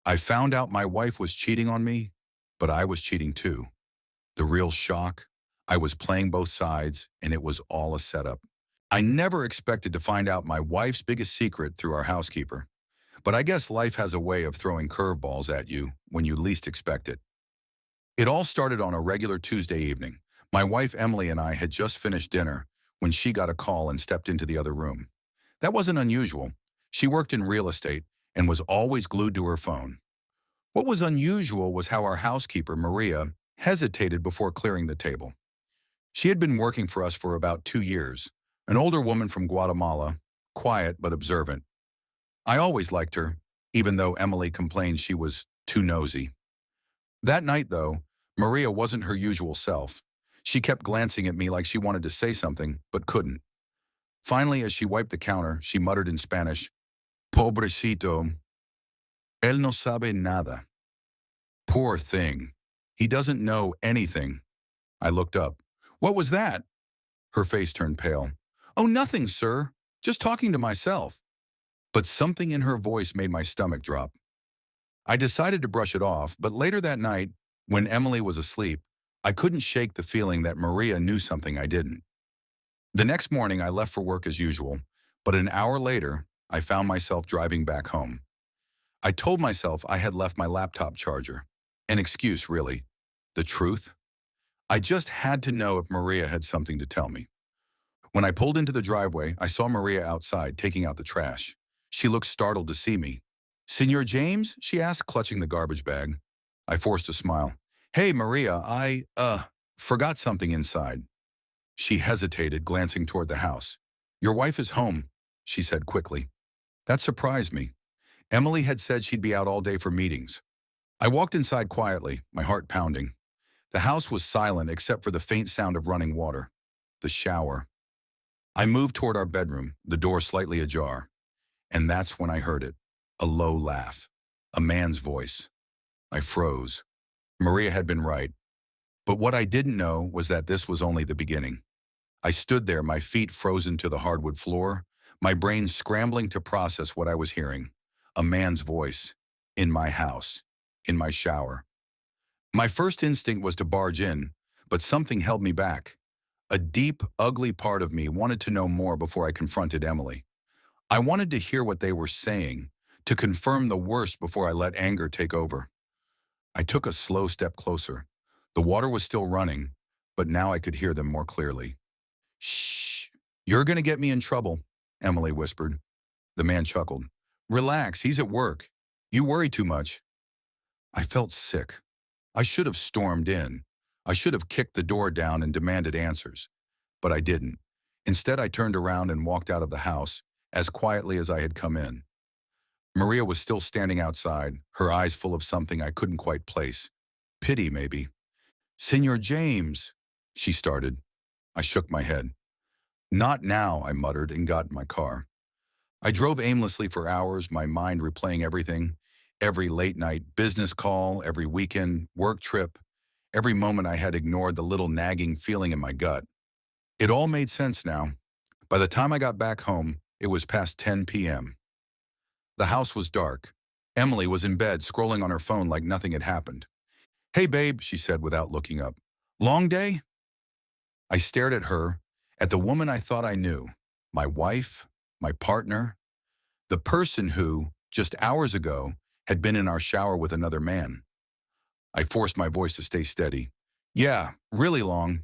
I found out my wife was cheating on me, but I was cheating too. The real shock? I was playing both sides, and it was all a setup. I never expected to find out my wife's biggest secret through our housekeeper. But I guess life has a way of throwing curveballs at you when you least expect it. It all started on a regular Tuesday evening. My wife Emily and I had just finished dinner when she got a call and stepped into the other room. That wasn't unusual. She worked in real estate and was always glued to her phone. What was unusual was how our housekeeper, Maria, hesitated before clearing the table. She had been working for us for about 2 years, an older woman from Guatemala, quiet but observant. I always liked her, even though Emily complained she was too nosy. That night, though, Maria wasn't her usual self. She kept glancing at me like she wanted to say something, but couldn't. Finally, as she wiped the counter, she muttered in Spanish, Pobrecito, él no sabe nada. Poor thing. He doesn't know anything. I looked up. What was that? Her face turned pale. Oh, nothing, sir. Just talking to myself. But something in her voice made my stomach drop. I decided to brush it off, but later that night, when Emily was asleep, I couldn't shake the feeling that Maria knew something I didn't. The next morning, I left for work as usual, but an hour later, I found myself driving back home. I told myself I had left my laptop charger. An excuse, really. The truth? I just had to know if Maria had something to tell me. When I pulled into the driveway, I saw Maria outside taking out the trash. She looked startled to see me. Senor James? She asked, clutching the garbage bag. I forced a smile. Hey, Maria, I forgot something inside. She hesitated, glancing toward the house. Your wife is home, she said quickly. That surprised me. Emily had said she'd be out all day for meetings. I walked inside quietly, my heart pounding. The house was silent except for the faint sound of running water. The shower. I moved toward our bedroom, the door slightly ajar. And that's when I heard it. A low laugh. A man's voice. I froze. Maria had been right. But what I didn't know was that this was only the beginning. I stood there, my feet frozen to the hardwood floor, my brain scrambling to process what I was hearing. A man's voice. In my house. In my shower. My first instinct was to barge in, but something held me back. A deep, ugly part of me wanted to know more before I confronted Emily. I wanted to hear what they were saying, to confirm the worst before I let anger take over. I took a slow step closer. The water was still running, but now I could hear them more clearly. Shh, you're going to get me in trouble, Emily whispered. The man chuckled. Relax, he's at work. You worry too much. I felt sick. I should have stormed in. I should have kicked the door down and demanded answers. But I didn't. Instead, I turned around and walked out of the house, as quietly as I had come in. Maria was still standing outside, her eyes full of something I couldn't quite place. Pity, maybe. Senor James, she started. I shook my head. Not now, I muttered and got in my car. I drove aimlessly for hours, my mind replaying everything. Every late-night business call, every weekend work trip, every moment I had ignored the little nagging feeling in my gut. It all made sense now. By the time I got back home, it was past 10 p.m. The house was dark. Emily was in bed, scrolling on her phone like nothing had happened. Hey, babe, she said without looking up. Long day? I stared at her, at the woman I thought I knew. My wife, my partner, the person who, just hours ago, had been in our shower with another man. I forced my voice to stay steady. Yeah, really long.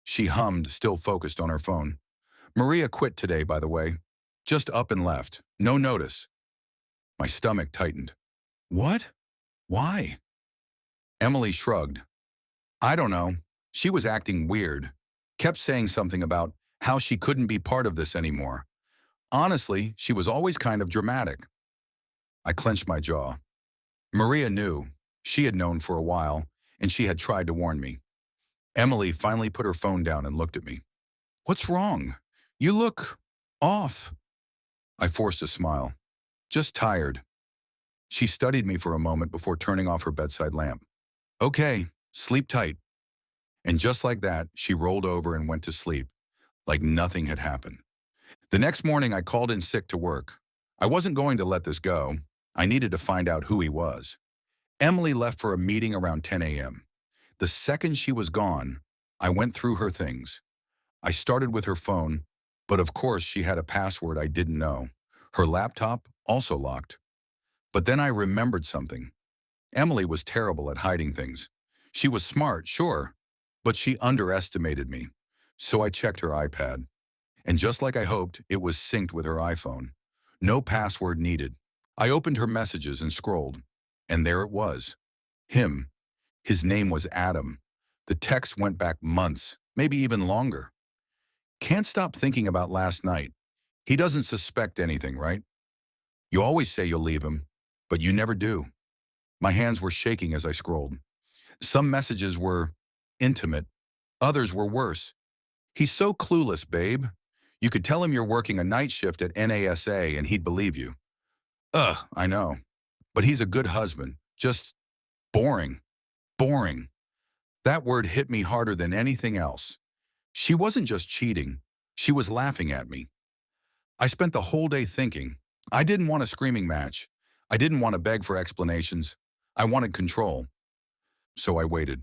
She hummed, still focused on her phone. Maria quit today, by the way. Just up and left. No notice. My stomach tightened. What? Why? Emily shrugged. I don't know. She was acting weird. Kept saying something about how she couldn't be part of this anymore. Honestly, she was always kind of dramatic. I clenched my jaw. Maria knew. She had known for a while, and she had tried to warn me. Emily finally put her phone down and looked at me. What's wrong? You look off. I forced a smile. Just tired. She studied me for a moment before turning off her bedside lamp. Okay, sleep tight. And just like that, she rolled over and went to sleep, like nothing had happened. The next morning, I called in sick to work. I wasn't going to let this go. I needed to find out who he was. Emily left for a meeting around 10 a.m. The second she was gone, I went through her things. I started with her phone, but of course she had a password I didn't know. Her laptop also locked. But then I remembered something. Emily was terrible at hiding things. She was smart, sure, but she underestimated me. So I checked her iPad. And just like I hoped, it was synced with her iPhone. No password needed. I opened her messages and scrolled. And there it was. Him. His name was Adam. The text went back months, maybe even longer. Can't stop thinking about last night. He doesn't suspect anything, right? You always say you'll leave him, but you never do. My hands were shaking as I scrolled. Some messages were intimate. Others were worse. He's so clueless, babe. You could tell him you're working a night shift at NASA and he'd believe you. Ugh, I know. But he's a good husband. Just boring. Boring. That word hit me harder than anything else. She wasn't just cheating. She was laughing at me. I spent the whole day thinking. I didn't want a screaming match. I didn't want to beg for explanations. I wanted control. So I waited.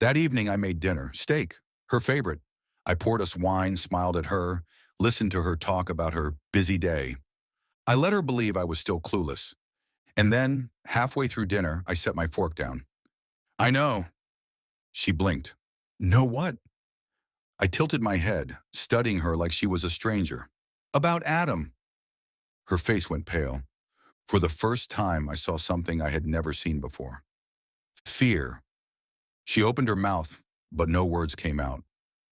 That evening I made dinner, steak, her favorite. I poured us wine, smiled at her, listened to her talk about her busy day. I let her believe I was still clueless. And then, halfway through dinner, I set my fork down. I know. She blinked. Know what? I tilted my head, studying her like she was a stranger. About Adam. Her face went pale. For the first time, I saw something I had never seen before. Fear. She opened her mouth, but no words came out.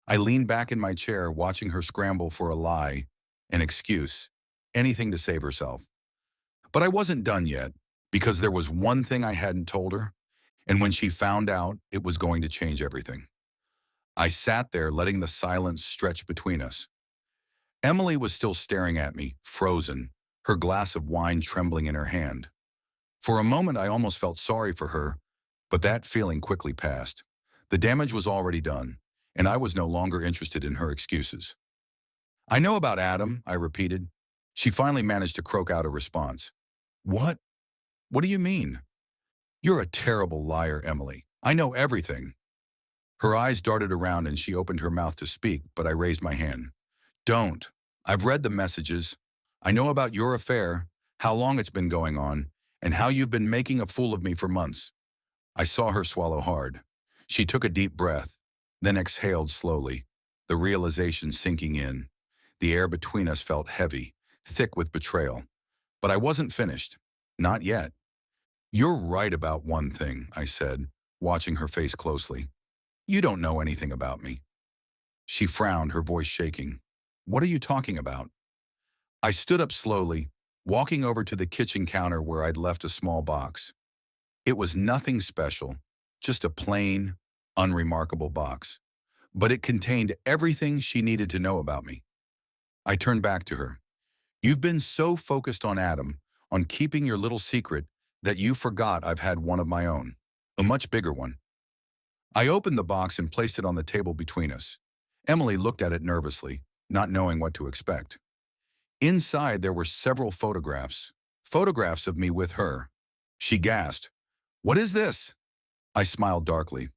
I leaned back in my chair, watching her scramble for a lie, an excuse, anything to save herself. But I wasn't done yet, because there was one thing I hadn't told her, and when she found out, it was going to change everything. I sat there, letting the silence stretch between us. Emily was still staring at me, frozen, her glass of wine trembling in her hand. For a moment, I almost felt sorry for her, but that feeling quickly passed. The damage was already done, and I was no longer interested in her excuses. I know about Adam, I repeated. She finally managed to croak out a response. What? What do you mean? You're a terrible liar, Emily. I know everything. Her eyes darted around and she opened her mouth to speak, but I raised my hand. Don't. I've read the messages. I know about your affair, how long it's been going on, and how you've been making a fool of me for months. I saw her swallow hard. She took a deep breath, then exhaled slowly, the realization sinking in. The air between us felt heavy, thick with betrayal. But I wasn't finished. Not yet. You're right about one thing, I said, watching her face closely. You don't know anything about me. She frowned, her voice shaking. What are you talking about? I stood up slowly, walking over to the kitchen counter where I'd left a small box. It was nothing special, just a plain, unremarkable box. But it contained everything she needed to know about me. I turned back to her. You've been so focused on Adam, on keeping your little secret, that you forgot I've had one of my own, a much bigger one. I opened the box and placed it on the table between us. Emily looked at it nervously, not knowing what to expect. Inside there were several photographs of me with her. She gasped, "What is this?" I smiled darkly.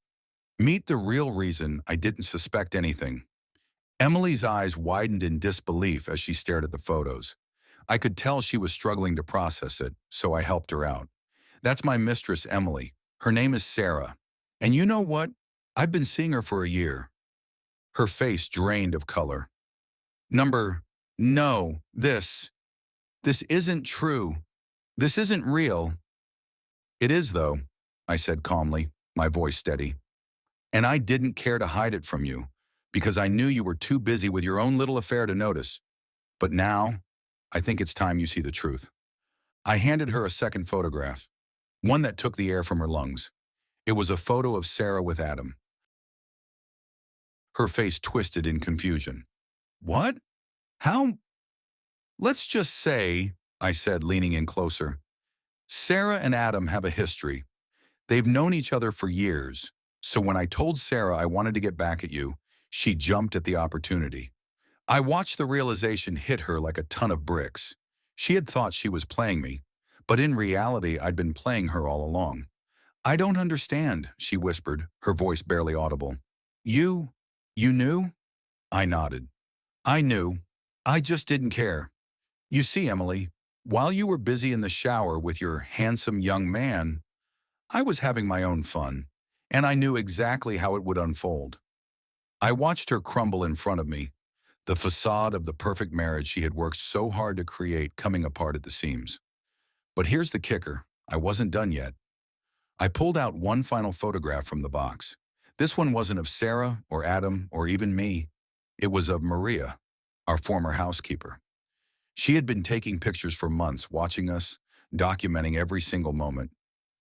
Meet the real reason I didn't suspect anything. Emily's eyes widened in disbelief as she stared at the photos. I could tell she was struggling to process it, so I helped her out. That's my mistress, Emily. Her name is Sarah. And you know what? I've been seeing her for a year. Her face drained of color. No, this isn't true. This isn't real. It is, though, I said calmly, my voice steady. And I didn't care to hide it from you, because I knew you were too busy with your own little affair to notice. But now, I think it's time you see the truth. I handed her a second photograph, one that took the air from her lungs. It was a photo of Sarah with Adam. Her face twisted in confusion. What? How? Let's just say, I said, leaning in closer, Sarah and Adam have a history. They've known each other for years, so when I told Sarah I wanted to get back at you, she jumped at the opportunity. I watched the realization hit her like a ton of bricks. She had thought she was playing me, But in reality, I'd been playing her all along. I don't understand, she whispered, her voice barely audible. You, you knew? I nodded. I knew. I just didn't care. You see, Emily, while you were busy in the shower with your handsome young man, I was having my own fun, and I knew exactly how it would unfold. I watched her crumble in front of me, the facade of the perfect marriage she had worked so hard to create coming apart at the seams. But here's the kicker. I wasn't done yet. I pulled out one final photograph from the box. This one wasn't of Sarah or Adam or even me. It was of Maria, our former housekeeper. She had been taking pictures for months, watching us, documenting every single moment,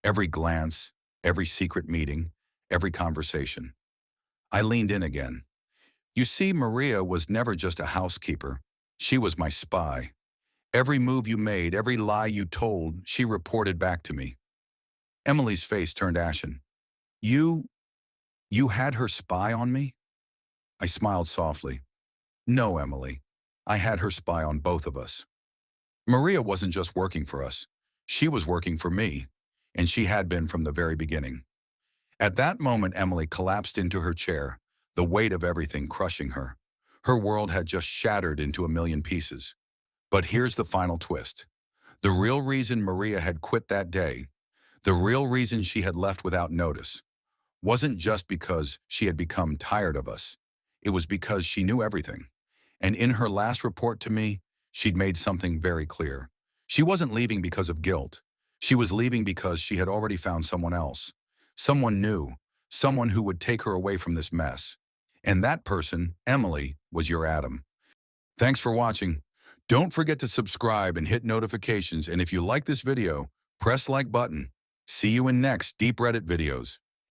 every glance, every secret meeting, every conversation. I leaned in again. You see, Maria was never just a housekeeper. She was my spy. Every move you made, every lie you told, she reported back to me. Emily's face turned ashen. You had her spy on me? I smiled softly. No, Emily. I had her spy on both of us. Maria wasn't just working for us. She was working for me, and she had been from the very beginning. At that moment, Emily collapsed into her chair, the weight of everything crushing her. Her world had just shattered into a million pieces. But here's the final twist. The real reason Maria had quit that day, the real reason she had left without notice, wasn't just because she had become tired of us. It was because she knew everything. And in her last report to me, she'd made something very clear. She wasn't leaving because of guilt. She was leaving because she had already found someone else. Someone new. Someone who would take her away from this mess. And that person, Emily, was your Adam. Thanks for watching. Don't forget to subscribe and hit notifications. And if you like this video, press like button. See you in next Deep Reddit videos.